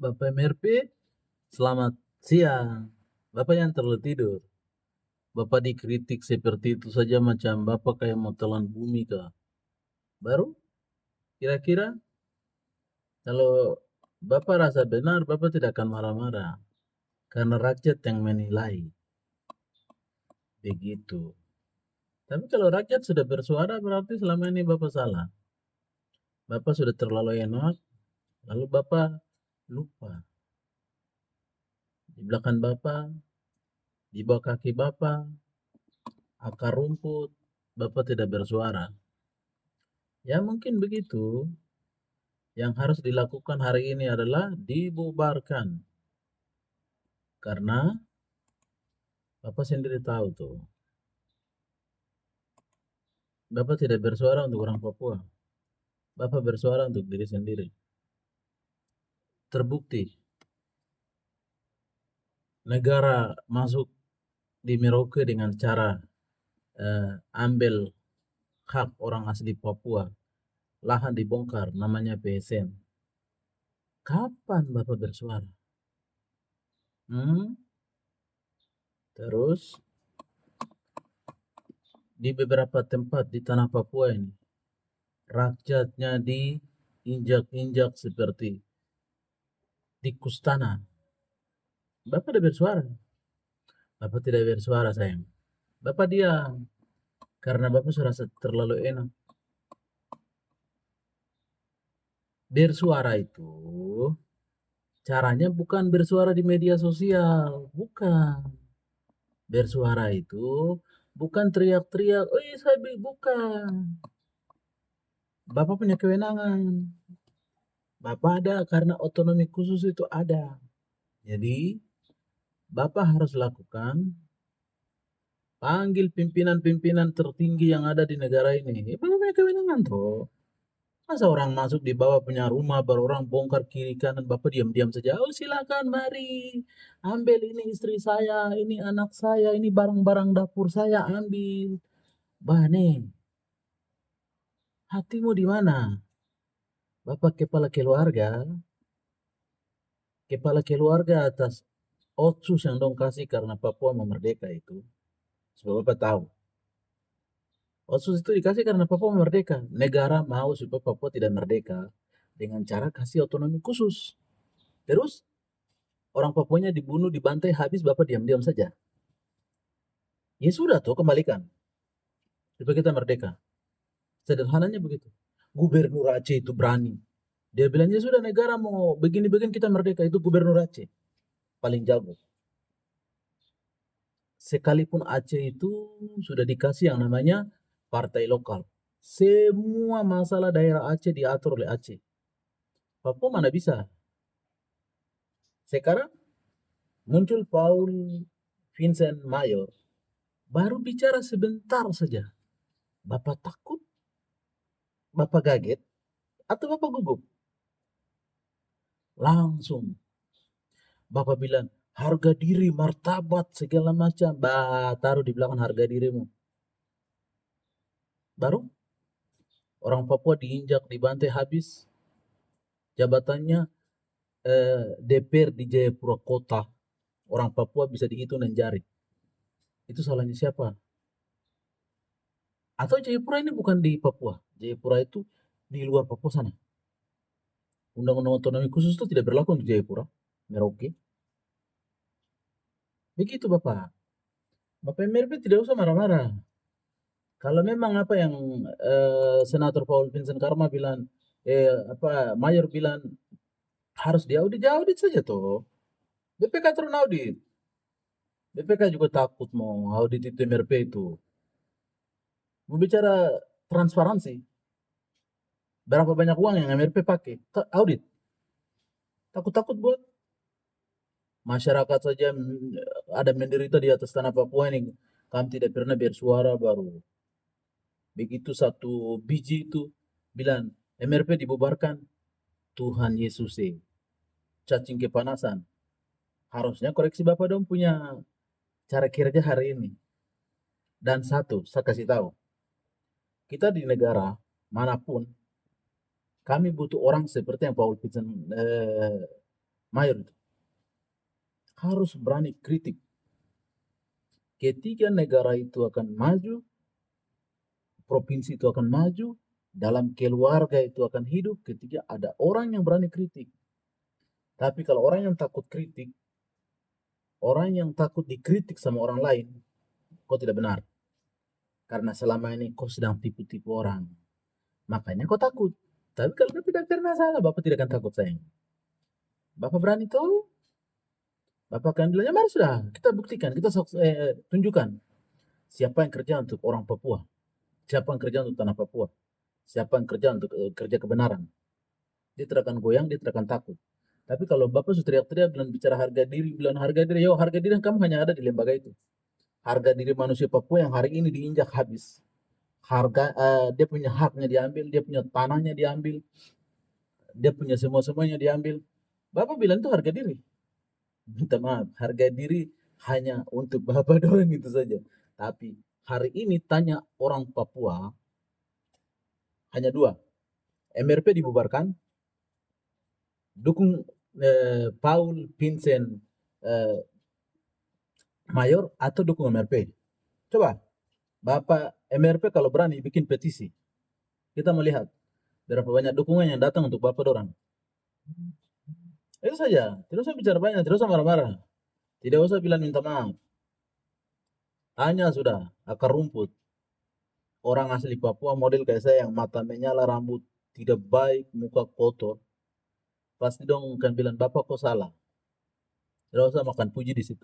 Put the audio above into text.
Bapak MRP, selamat siang. Bapak yang terlalu tidur. Bapak dikritik seperti itu saja macam Bapak kayak mau telan bumi kah? Baru kira-kira kalau Bapak rasa benar, Bapak tidak akan marah-marah. Karena rakyat yang menilai. Begitu. Tapi kalau rakyat sudah bersuara berarti selama ini Bapak salah. Bapak sudah terlalu enak, lalu Bapak lupa. Di belakang Bapak, di bawah kaki Bapak, akar rumput, Bapak tidak bersuara. Ya mungkin begitu. Yang harus dilakukan hari ini adalah dibubarkan. Karena Bapak sendiri tahu tuh. Bapak tidak bersuara untuk orang Papua. Bapak bersuara untuk diri sendiri. Terbukti negara masuk di Merauke dengan cara ambil hak orang asli Papua. Lahan dibongkar namanya PSN. Kapan Bapak bersuara? Terus di beberapa tempat di tanah Papua ini rakyatnya diinjak-injak seperti tikus tanah. Bapak tidak bersuara. Bapak tidak bersuara sayang. Bapak diam. Karena Bapak sudah terlalu enak. Bersuara itu caranya bukan bersuara di media sosial. Bukan. Bersuara itu bukan teriak-teriak. Oh iya saya bukan. Bapak punya kewenangan. Bapak ada karena otonomi khusus itu ada. Jadi Bapak harus lakukan panggil pimpinan-pimpinan tertinggi yang ada di negara ini. Bapak punya kewenangan toh. Masa orang masuk di bawah punya rumah, baru orang bongkar kiri kanan, Bapak diam-diam saja. Oh silakan mari, ambil ini istri saya, ini anak saya, ini barang-barang dapur saya ambil. Bane, hatimu di mana? Bapak kepala keluarga atas otsus yang dong kasih karena Papua memerdeka itu. Supaya Bapak tahu. Otsus itu dikasih karena Papua merdeka. Negara mau supaya Papua tidak merdeka dengan cara kasih otonomi khusus. Terus orang Papuanya dibunuh, dibantai, habis Bapak diam-diam saja. Ya sudah tuh kembalikan. Supaya kita merdeka. Sederhananya begitu. Gubernur Aceh itu berani. Dia bilang, ya sudah negara mau begini-begini kita merdeka. Itu Gubernur Aceh. Paling jago. Sekalipun Aceh itu sudah dikasih yang namanya partai lokal. Semua masalah daerah Aceh diatur oleh Aceh. Papua mana bisa. Sekarang muncul Paul Vincent Mayor. Baru bicara sebentar saja. Bapak takut? Bapak kaget? Atau Bapak gugup? Langsung. Bapak bilang, harga diri, martabat, segala macam. Taruh di belakang harga dirimu. Baru orang Papua diinjak, dibantai habis. Jabatannya DPR di Jayapura Kota. Orang Papua bisa dihitung dan jari. Itu salahnya siapa? Atau Jayapura ini bukan di Papua. Jayapura itu di luar Papua sana. Undang-undang otonomi khusus itu tidak berlaku untuk Jayapura, Merauke. Begitu Bapak. Bapak MRP tidak usah marah-marah. Kalau memang apa yang Senator Paul Vincent Karma bilang, Mayor bilang harus diaudit, diaudit saja toh. BPK turun audit. BPK juga takut mau audit itu MRP itu. Mau bicara transparansi. Berapa banyak uang yang MRP pakai? Audit. Takut-takut buat masyarakat saja ada menderita di atas tanah Papua ini. Kami tidak pernah bersuara baru. Begitu satu biji itu bilang MRP dibubarkan. Tuhan Yesus cacing kepanasan. Harusnya koreksi Bapak dong punya cara kerja hari ini. Dan satu, saya kasih tahu. Kita di negara manapun, kami butuh orang seperti yang Paul Vincent mayor itu harus berani kritik. Ketika negara itu akan maju, provinsi itu akan maju, dalam keluarga itu akan hidup ketika ada orang yang berani kritik. Tapi kalau orang yang takut kritik, orang yang takut dikritik sama orang lain, kau tidak benar. Karena selama ini kau sedang tipu-tipu orang. Makanya kau takut. Tapi kalau kau tidak pernah salah, Bapak tidak akan takut, sayang. Bapak berani tahu, Bapak akan bilang, ya mari sudah, kita buktikan, kita tunjukkan siapa yang kerja untuk orang Papua, siapa yang kerja untuk tanah Papua, siapa yang kerja untuk kerja kebenaran. Dia tidak akan goyang, dia tidak akan takut. Tapi kalau Bapak sudah teriak-teriak bilang bicara harga diri, bilang harga diri, yo harga diri kamu hanya ada di lembaga itu. Harga diri manusia Papua yang hari ini diinjak habis. Harga dia punya haknya diambil, dia punya tanahnya diambil, dia punya semua-semuanya diambil. Bapak bilang itu harga diri. Minta maaf, harga diri hanya untuk Bapak doang itu saja. Tapi hari ini tanya orang Papua hanya dua. MRP dibubarkan, dukung Paul Vincent Mayor atau dukung MRP. Coba, Bapak MRP kalau berani bikin petisi, kita melihat berapa banyak dukungan yang datang untuk Bapak dorang. Itu saja, tidak usah bicara banyak, tidak usah marah-marah. Tidak usah bilang minta maaf. Tanya sudah, akar rumput. Orang asli Papua model kayak saya yang mata menyala, rambut tidak baik, muka kotor. Pasti dong kan bilang, Bapak kok salah. Tidak usah makan puji di situ.